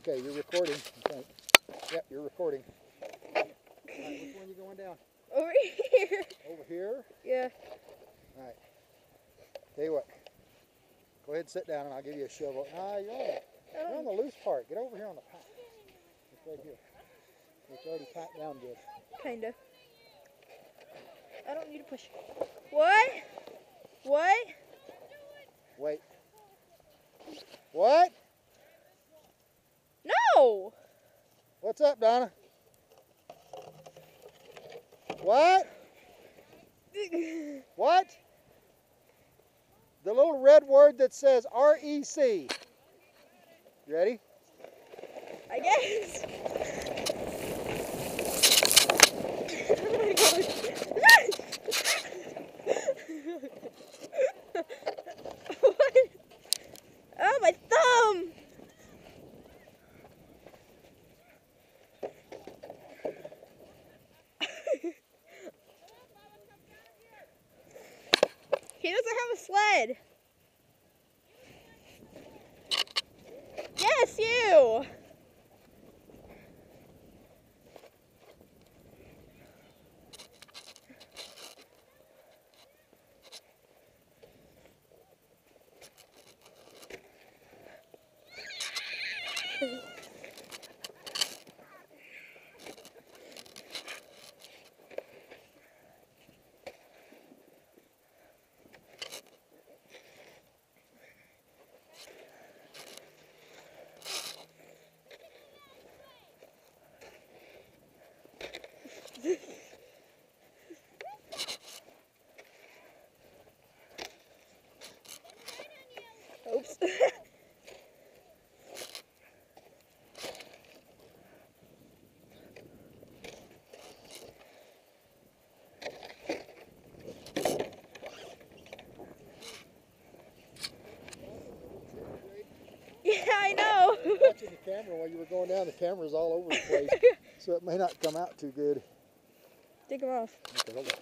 Okay, you're recording, I think. Yep, you're recording. All right, which one are you going down? Over here. Over here? Yeah. All right. Tell you what. Go ahead and sit down and I'll give you a shovel. No, you're on the loose part. Get over here on the pack. It's right here. It's already packed down good. Kinda. I don't need to push. What? What? Wait. What? No! What's up, Donna? What? What? The little red word that says REC. You ready? I guess. Oh my gosh. What? Oh, my thumb! He doesn't have a sled. Yes, you! Oops. Yeah, I know. I was watching the camera while you were going down. The camera's all over the place, so it may not come out too good. Take him off. Okay, hold on.